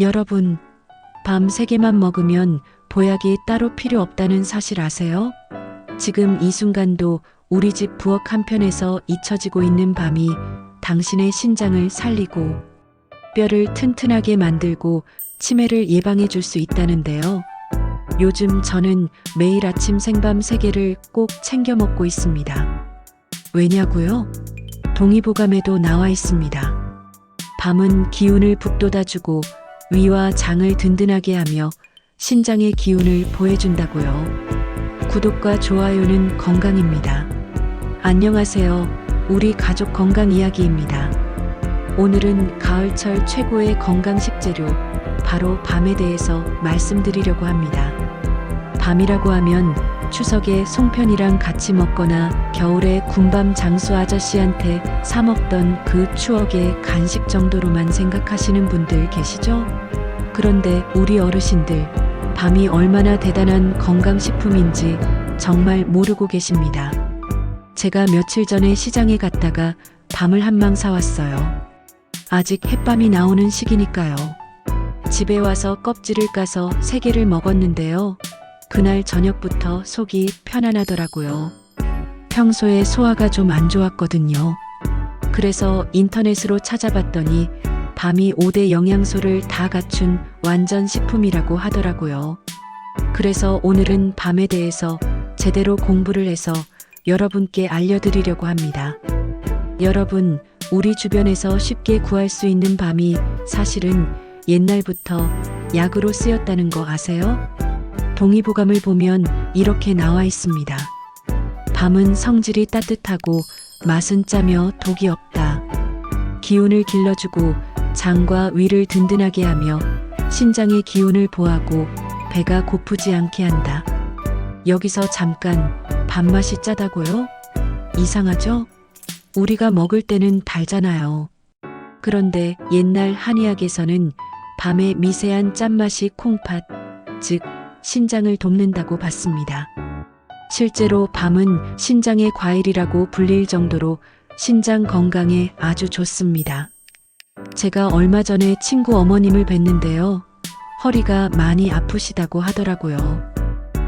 여러분, 밤 3개만 먹으면 보약이 따로 필요 없다는 사실 아세요? 지금 이 순간도 우리 집 부엌 한편에서 잊혀지고 있는 밤이 당신의 신장을 살리고 뼈를 튼튼하게 만들고 치매를 예방해 줄 수 있다는데요. 요즘 저는 매일 아침 생밤 3개를 꼭 챙겨 먹고 있습니다. 왜냐고요? 동의보감에도 나와 있습니다. 밤은 기운을 북돋아주고 위와 장을 든든하게 하며 신장의 기운을 보해준다고요. 구독과 좋아요는 건강입니다. 안녕하세요. 우리 가족 건강 이야기입니다. 오늘은 가을철 최고의 건강 식재료, 바로 밤에 대해서 말씀드리려고 합니다. 밤이라고 하면 추석에 송편이랑 같이 먹거나 겨울에 군밤 장수 아저씨한테 사 먹던 그 추억의 간식 정도로만 생각하시는 분들 계시죠? 그런데 우리 어르신들, 밤이 얼마나 대단한 건강식품인지 정말 모르고 계십니다. 제가 며칠 전에 시장에 갔다가 밤을 한 망 사왔어요. 아직 햇밤이 나오는 시기니까요. 집에 와서 껍질을 까서 3개를 먹었는데요. 그날 저녁부터 속이 편안하더라고요. 평소에 소화가 좀 안 좋았거든요. 그래서 인터넷으로 찾아봤더니 밤이 5대 영양소를 다 갖춘 완전 식품이라고 하더라고요. 그래서 오늘은 밤에 대해서 제대로 공부를 해서 여러분께 알려드리려고 합니다. 여러분, 우리 주변에서 쉽게 구할 수 있는 밤이 사실은 옛날부터 약으로 쓰였다는 거 아세요? 동의보감을 보면 이렇게 나와 있습니다. 밤은 성질이 따뜻하고 맛은 짜며 독이 없다. 기운을 길러주고 장과 위를 든든하게 하며 신장의 기운을 보하고 배가 고프지 않게 한다. 여기서 잠깐, 밥맛이 짜다고요? 이상하죠? 우리가 먹을 때는 달잖아요. 그런데 옛날 한의학에서는 밤의 미세한 짠맛이 콩팥, 즉 신장을 돕는다고 봤습니다. 실제로 밤은 신장의 과일이라고 불릴 정도로 신장 건강에 아주 좋습니다. 제가 얼마 전에 친구 어머님을 뵀는데요. 허리가 많이 아프시다고 하더라고요.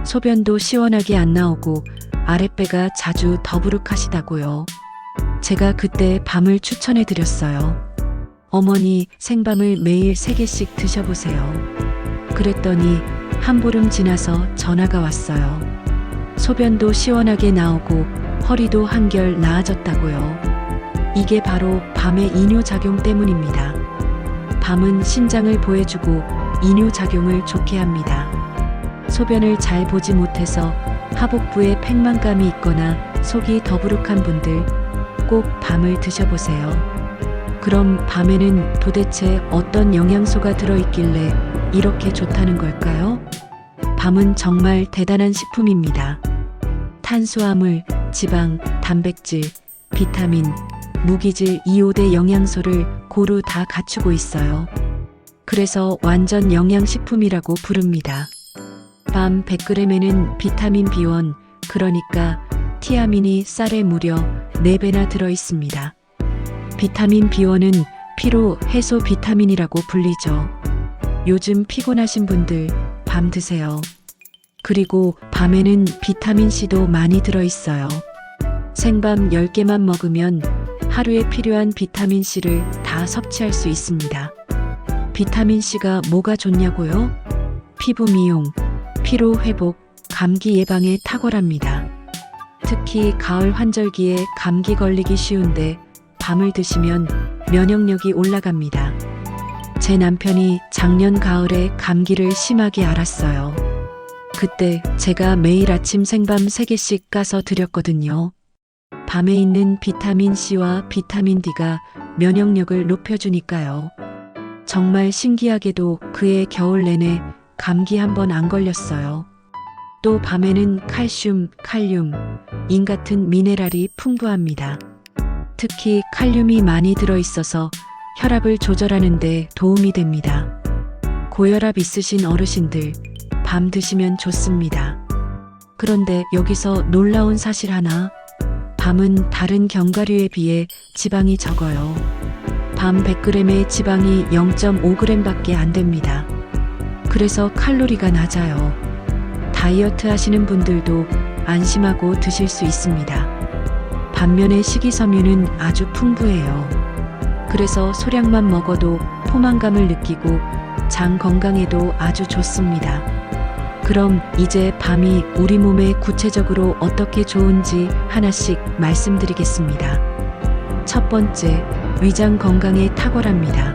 소변도 시원하게 안 나오고 아랫배가 자주 더부룩하시다고요. 제가 그때 밤을 추천해 드렸어요. 어머니, 생밤을 매일 3개씩 드셔보세요. 그랬더니 한 보름 지나서 전화가 왔어요. 소변도 시원하게 나오고 허리도 한결 나아졌다고요. 이게 바로 밤의 이뇨작용 때문입니다. 밤은 신장을 보해주고 이뇨작용을 좋게 합니다. 소변을 잘 보지 못해서 하복부에 팽만감이 있거나 속이 더부룩한 분들 꼭 밤을 드셔보세요. 그럼 밤에는 도대체 어떤 영양소가 들어있길래 이렇게 좋다는 걸까요? 밤은 정말 대단한 식품입니다. 탄수화물, 지방, 단백질, 비타민, 무기질 이 5대 영양소를 고루 다 갖추고 있어요. 그래서 완전 영양식품이라고 부릅니다. 밤 100g에는 비타민 B1, 그러니까 티아민이 쌀에 무려 4배나 들어있습니다. 비타민 B1은 피로 해소 비타민이라고 불리죠. 요즘 피곤하신 분들 밤 드세요. 그리고 밤에는 비타민C도 많이 들어있어요. 생밤 10개만 먹으면 하루에 필요한 비타민C를 다 섭취할 수 있습니다. 비타민C가 뭐가 좋냐고요? 피부 미용, 피로 회복, 감기 예방에 탁월합니다. 특히 가을 환절기에 감기 걸리기 쉬운데 밤을 드시면 면역력이 올라갑니다. 제 남편이 작년 가을에 감기를 심하게 앓았어요. 그때 제가 매일 아침 생밤 3개씩 까서 드렸거든요. 밤에 있는 비타민C와 비타민D가 면역력을 높여주니까요. 정말 신기하게도 그해 겨울 내내 감기 한 번 안 걸렸어요. 또 밤에는 칼슘, 칼륨, 인 같은 미네랄이 풍부합니다. 특히 칼륨이 많이 들어있어서 혈압을 조절하는 데 도움이 됩니다. 고혈압 있으신 어르신들, 밤 드시면 좋습니다. 그런데 여기서 놀라운 사실 하나, 밤은 다른 견과류에 비해 지방이 적어요. 밤 100g의 지방이 0.5g밖에 안 됩니다. 그래서 칼로리가 낮아요. 다이어트 하시는 분들도 안심하고 드실 수 있습니다. 반면에 식이섬유는 아주 풍부해요. 그래서 소량만 먹어도 포만감을 느끼고 장 건강에도 아주 좋습니다. 그럼 이제 밤이 우리 몸에 구체적으로 어떻게 좋은지 하나씩 말씀드리겠습니다. 첫 번째, 위장 건강에 탁월합니다.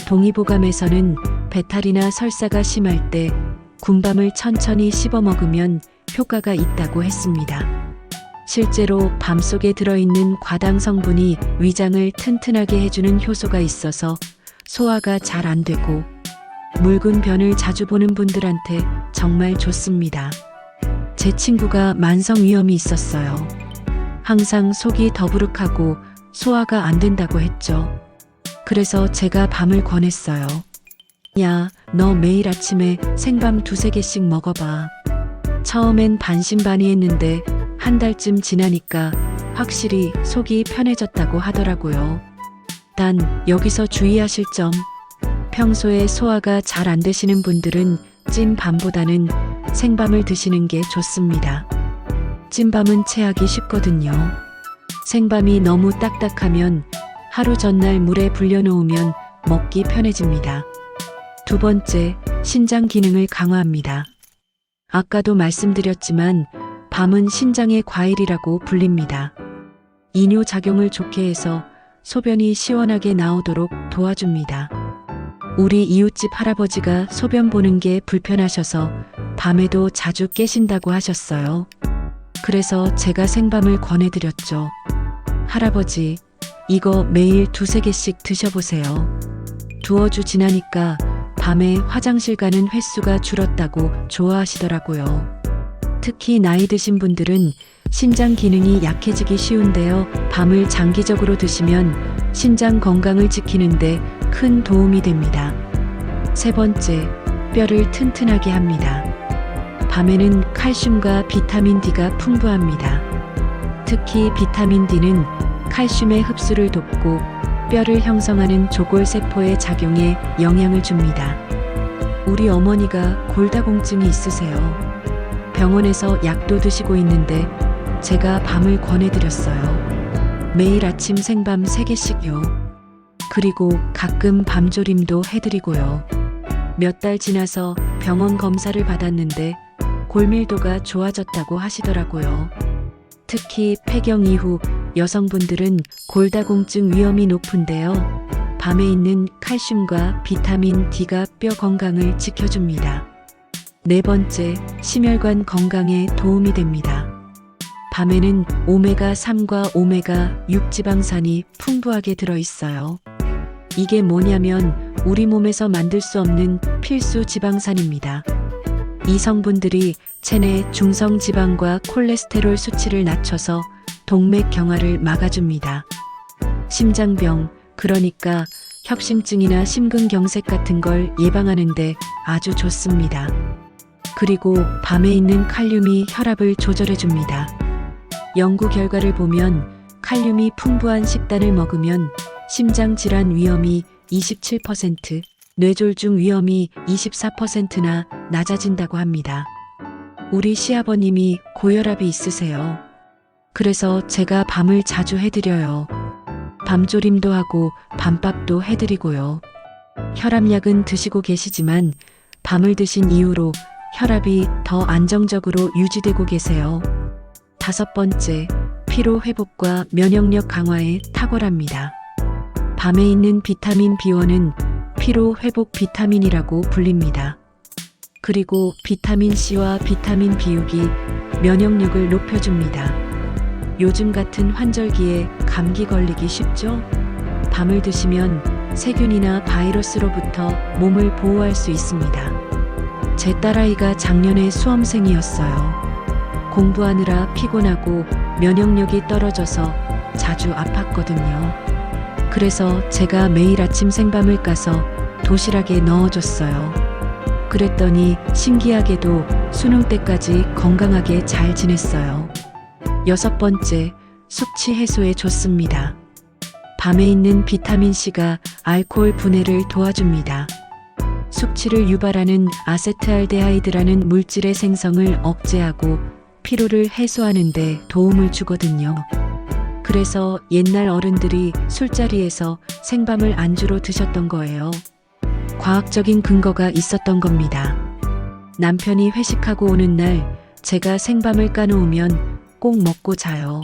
동의보감에서는 배탈이나 설사가 심할 때 군밤을 천천히 씹어 먹으면 효과가 있다고 했습니다. 실제로 밤 속에 들어있는 과당 성분이 위장을 튼튼하게 해주는 효소가 있어서 소화가 잘 안 되고 묽은 변을 자주 보는 분들한테 정말 좋습니다. 제 친구가 만성위염이 있었어요. 항상 속이 더부룩하고 소화가 안 된다고 했죠. 그래서 제가 밤을 권했어요. 야, 너 매일 아침에 생밤 2~3개씩 먹어봐. 처음엔 반신반의했는데 한 달쯤 지나니까 확실히 속이 편해졌다고 하더라고요. 단 여기서 주의하실 점, 평소에 소화가 잘 안 되시는 분들은 찐 밤보다는 생밤을 드시는 게 좋습니다. 찐밤은 체하기 쉽거든요. 생밤이 너무 딱딱하면 하루 전날 물에 불려놓으면 먹기 편해집니다. 두 번째, 신장 기능을 강화합니다. 아까도 말씀드렸지만 밤은 신장의 과일이라고 불립니다. 이뇨 작용을 좋게 해서 소변이 시원하게 나오도록 도와줍니다. 우리 이웃집 할아버지가 소변 보는 게 불편하셔서 밤에도 자주 깨신다고 하셨어요. 그래서 제가 생밤을 권해드렸죠. 할아버지, 이거 매일 2~3개씩 드셔보세요. 2주 지나니까 밤에 화장실 가는 횟수가 줄었다고 좋아하시더라고요. 특히 나이 드신 분들은 신장 기능이 약해지기 쉬운데요. 밤을 장기적으로 드시면 신장 건강을 지키는데 큰 도움이 됩니다. 세 번째, 뼈를 튼튼하게 합니다. 밤에는 칼슘과 비타민 D가 풍부합니다. 특히 비타민 D는 칼슘의 흡수를 돕고 뼈를 형성하는 조골세포의 작용에 영향을 줍니다. 우리 어머니가 골다공증이 있으세요. 병원에서 약도 드시고 있는데 제가 밤을 권해드렸어요. 매일 아침 생밤 3개씩요. 그리고 가끔 밤조림도 해드리고요. 몇 달 지나서 병원 검사를 받았는데 골밀도가 좋아졌다고 하시더라고요. 특히 폐경 이후 여성분들은 골다공증 위험이 높은데요. 밤에 있는 칼슘과 비타민 D가 뼈 건강을 지켜줍니다. 네 번째, 심혈관 건강에 도움이 됩니다. 밤에는 오메가3과 오메가6 지방산이 풍부하게 들어있어요. 이게 뭐냐면 우리 몸에서 만들 수 없는 필수 지방산입니다. 이 성분들이 체내 중성 지방과 콜레스테롤 수치를 낮춰서 동맥 경화를 막아줍니다. 심장병, 그러니까 협심증이나 심근경색 같은 걸 예방하는데 아주 좋습니다. 그리고 밤에 있는 칼륨이 혈압을 조절해줍니다. 연구 결과를 보면 칼륨이 풍부한 식단을 먹으면 심장 질환 위험이 27%, 뇌졸중 위험이 24%나 낮아진다고 합니다. 우리 시아버님이 고혈압이 있으세요. 그래서 제가 밤을 자주 해드려요. 밤조림도 하고 밤밥도 해드리고요. 혈압약은 드시고 계시지만 밤을 드신 이후로 혈압이 더 안정적으로 유지되고 계세요. 다섯 번째, 피로 회복과 면역력 강화에 탁월합니다. 밤에 있는 비타민 B1은 피로 회복 비타민이라고 불립니다. 그리고 비타민 C와 비타민 B6이 면역력을 높여줍니다. 요즘 같은 환절기에 감기 걸리기 쉽죠? 밤을 드시면 세균이나 바이러스로부터 몸을 보호할 수 있습니다. 제 딸아이가 작년에 수험생이었어요. 공부하느라 피곤하고 면역력이 떨어져서 자주 아팠거든요. 그래서 제가 매일 아침 생밤을 까서 도시락에 넣어줬어요. 그랬더니 신기하게도 수능 때까지 건강하게 잘 지냈어요. 여섯 번째, 숙취 해소에 좋습니다. 밤에 있는 비타민C가 알코올 분해를 도와줍니다. 숙취를 유발하는 아세트알데하이드라는 물질의 생성을 억제하고 피로를 해소하는 데 도움을 주거든요. 그래서 옛날 어른들이 술자리에서 생밤을 안주로 드셨던 거예요. 과학적인 근거가 있었던 겁니다. 남편이 회식하고 오는 날 제가 생밤을 까놓으면 꼭 먹고 자요.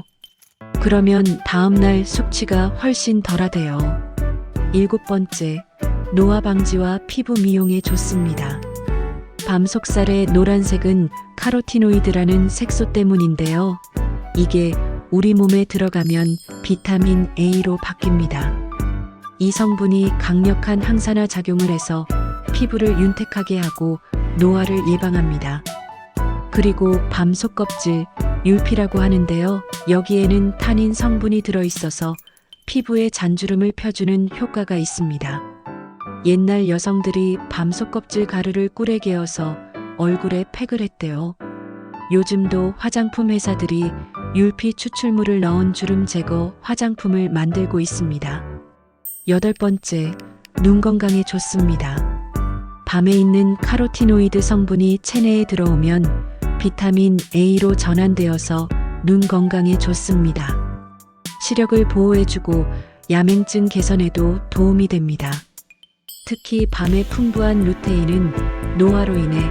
그러면 다음날 숙취가 훨씬 덜하대요. 7번째, 노화 방지와 피부 미용에 좋습니다. 밤 속살의 노란색은 카로티노이드라는 색소 때문인데요. 이게 우리 몸에 들어가면 비타민 A로 바뀝니다. 이 성분이 강력한 항산화 작용을 해서 피부를 윤택하게 하고 노화를 예방합니다. 그리고 밤 속껍질, 율피라고 하는데요. 여기에는 타닌 성분이 들어있어서 피부에 잔주름을 펴주는 효과가 있습니다. 옛날 여성들이 밤 속껍질 가루를 꿀에 개어서 얼굴에 팩을 했대요. 요즘도 화장품 회사들이 율피 추출물을 넣은 주름 제거 화장품을 만들고 있습니다. 8번째, 눈 건강에 좋습니다. 밤에 있는 카로티노이드 성분이 체내에 들어오면 비타민 A로 전환되어서 눈 건강에 좋습니다. 시력을 보호해주고 야맹증 개선에도 도움이 됩니다. 특히 밤에 풍부한 루테인은 노화로 인해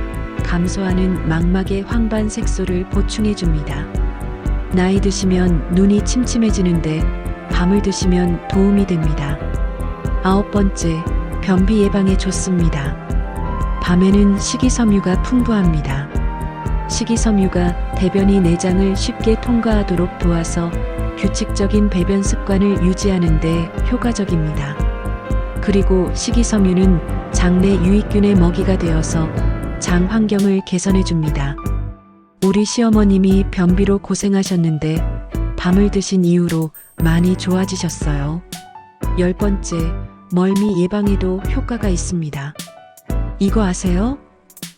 감소하는 망막의 황반 색소를 보충해줍니다. 나이 드시면 눈이 침침해지는데 밤을 드시면 도움이 됩니다. 9번째, 변비 예방에 좋습니다. 밤에는 식이섬유가 풍부합니다. 식이섬유가 대변이 내장을 쉽게 통과하도록 도와서 규칙적인 배변 습관을 유지하는 데 효과적입니다. 그리고 식이섬유는 장내 유익균의 먹이가 되어서 장 환경을 개선해 줍니다. 우리 시어머님이 변비로 고생하셨는데 밤을 드신 이후로 많이 좋아지셨어요. 10번째, 멀미 예방에도 효과가 있습니다. 이거 아세요?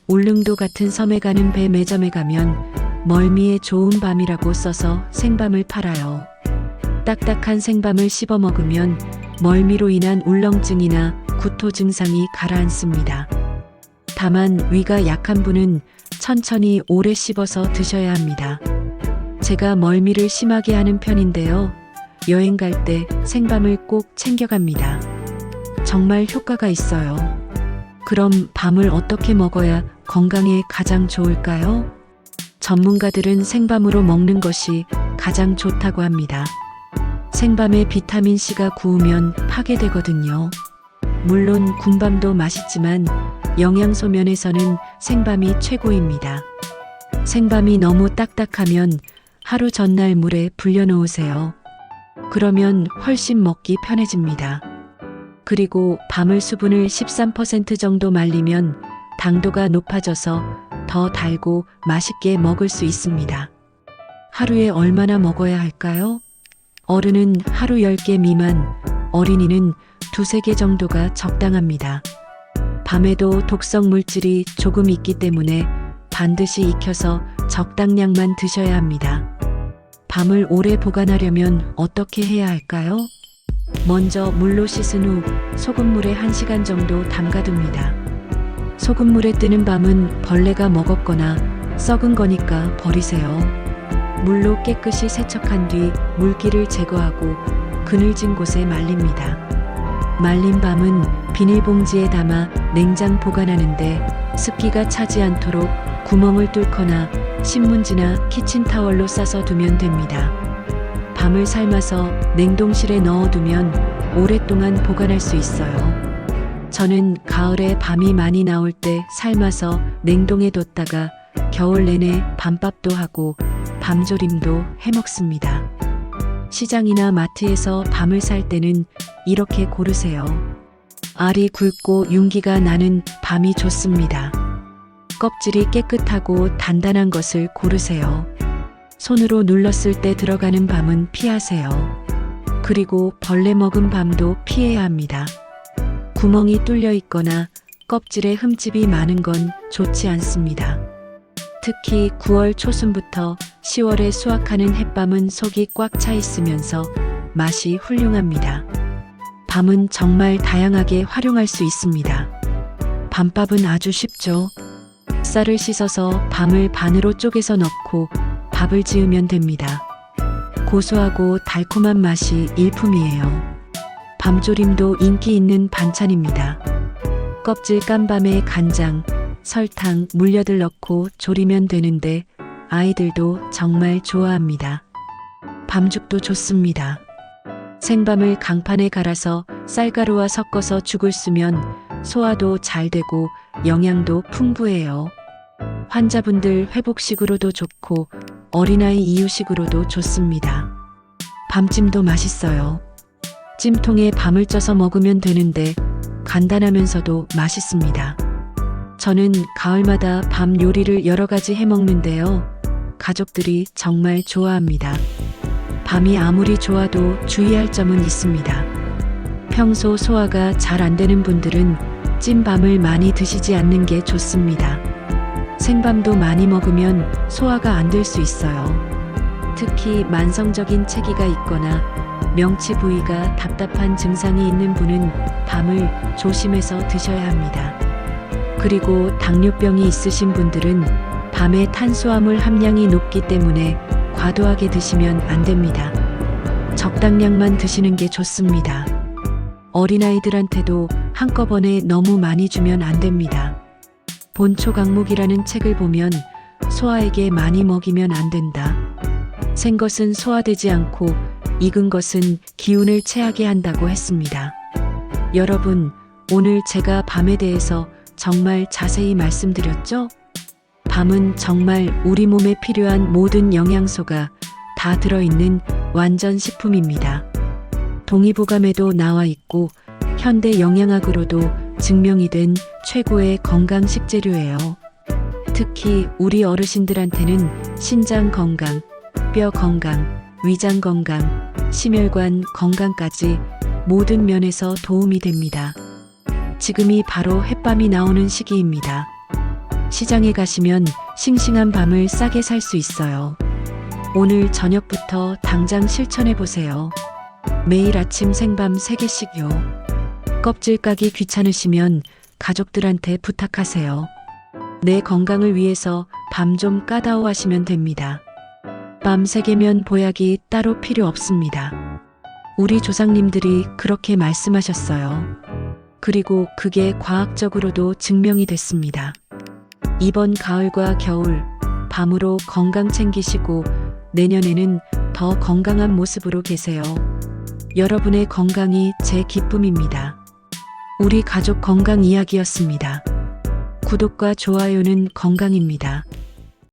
울릉도 같은 섬에 가는 배 매점에 가면 멀미에 좋은 밤이라고 써서 생밤을 팔아요. 딱딱한 생밤을 씹어 먹으면 멀미로 인한 울렁증이나 구토 증상이 가라앉습니다. 다만 위가 약한 분은 천천히 오래 씹어서 드셔야 합니다. 제가 멀미를 심하게 하는 편인데요. 여행 갈 때 생밤을 꼭 챙겨갑니다. 정말 효과가 있어요. 그럼 밤을 어떻게 먹어야 건강에 가장 좋을까요? 전문가들은 생밤으로 먹는 것이 가장 좋다고 합니다. 생밤에 비타민C가 구우면 파괴되거든요. 물론 군밤도 맛있지만 영양소 면에서는 생밤이 최고입니다. 생밤이 너무 딱딱하면 하루 전날 물에 불려놓으세요. 그러면 훨씬 먹기 편해집니다. 그리고 밤을 수분을 13% 정도 말리면 당도가 높아져서 더 달고 맛있게 먹을 수 있습니다. 하루에 얼마나 먹어야 할까요? 어른은 하루 10개 미만, 어린이는 2~3개 정도가 적당합니다. 밤에도 독성 물질이 조금 있기 때문에 반드시 익혀서 적당량만 드셔야 합니다. 밤을 오래 보관하려면 어떻게 해야 할까요? 먼저 물로 씻은 후 소금물에 1시간 정도 담가둡니다. 소금물에 뜨는 밤은 벌레가 먹었거나 썩은 거니까 버리세요. 물로 깨끗이 세척한 뒤 물기를 제거하고 그늘진 곳에 말립니다. 말린 밤은 비닐봉지에 담아 냉장 보관하는데 습기가 차지 않도록 구멍을 뚫거나 신문지나 키친타월로 싸서 두면 됩니다. 밤을 삶아서 냉동실에 넣어두면 오랫동안 보관할 수 있어요. 저는 가을에 밤이 많이 나올 때 삶아서 냉동해 뒀다가 겨울 내내 밤밥도 하고 밤조림도 해먹습니다. 시장이나 마트에서 밤을 살 때는 이렇게 고르세요. 알이 굵고 윤기가 나는 밤이 좋습니다. 껍질이 깨끗하고 단단한 것을 고르세요. 손으로 눌렀을 때 들어가는 밤은 피하세요. 그리고 벌레 먹은 밤도 피해야 합니다. 구멍이 뚫려 있거나 껍질에 흠집이 많은 건 좋지 않습니다. 특히 9월 초순부터 10월에 수확하는 햇밤은 속이 꽉 차 있으면서 맛이 훌륭합니다. 밤은 정말 다양하게 활용할 수 있습니다. 밤밥은 아주 쉽죠. 쌀을 씻어서 밤을 반으로 쪼개서 넣고 밥을 지으면 됩니다. 고소하고 달콤한 맛이 일품이에요. 밤조림도 인기 있는 반찬입니다. 껍질 깐 밤에 간장, 설탕, 물엿을 넣고 조리면 되는데 아이들도 정말 좋아합니다. 밤죽도 좋습니다. 생밤을 강판에 갈아서 쌀가루와 섞어서 죽을 쓰면 소화도 잘 되고 영양도 풍부해요. 환자분들 회복식으로도 좋고 어린아이 이유식으로도 좋습니다. 밤찜도 맛있어요. 찜통에 밤을 쪄서 먹으면 되는데 간단하면서도 맛있습니다. 저는 가을마다 밤 요리를 여러 가지 해 먹는데요. 가족들이 정말 좋아합니다. 밤이 아무리 좋아도 주의할 점은 있습니다. 평소 소화가 잘 안 되는 분들은 찐밤을 많이 드시지 않는 게 좋습니다. 생밤도 많이 먹으면 소화가 안 될 수 있어요. 특히 만성적인 체기가 있거나 명치 부위가 답답한 증상이 있는 분은 밤을 조심해서 드셔야 합니다. 그리고 당뇨병이 있으신 분들은 밤에 탄수화물 함량이 높기 때문에 과도하게 드시면 안 됩니다. 적당량만 드시는 게 좋습니다. 어린아이들한테도 한꺼번에 너무 많이 주면 안 됩니다. 본초강목이라는 책을 보면 소아에게 많이 먹이면 안 된다. 생것은 소화되지 않고 익은 것은 기운을 체하게 한다고 했습니다. 여러분, 오늘 제가 밤에 대해서 정말 자세히 말씀드렸죠? 밤은 정말 우리 몸에 필요한 모든 영양소가 다 들어있는 완전 식품입니다. 동의보감에도 나와 있고 현대 영양학으로도 증명이 된 최고의 건강 식재료예요. 특히 우리 어르신들한테는 신장 건강, 뼈 건강, 위장 건강, 심혈관 건강까지 모든 면에서 도움이 됩니다. 지금이 바로 햇밤이 나오는 시기입니다. 시장에 가시면 싱싱한 밤을 싸게 살 수 있어요. 오늘 저녁부터 당장 실천해 보세요. 매일 아침 생밤 3개씩요. 껍질 까기 귀찮으시면 가족들한테 부탁하세요. 내 건강을 위해서 밤 좀 까다오 하시면 됩니다. 밤 3개면 보약이 따로 필요 없습니다. 우리 조상님들이 그렇게 말씀하셨어요. 그리고 그게 과학적으로도 증명이 됐습니다. 이번 가을과 겨울, 밤으로 건강 챙기시고 내년에는 더 건강한 모습으로 계세요. 여러분의 건강이 제 기쁨입니다. 우리 가족 건강 이야기였습니다. 구독과 좋아요는 건강입니다.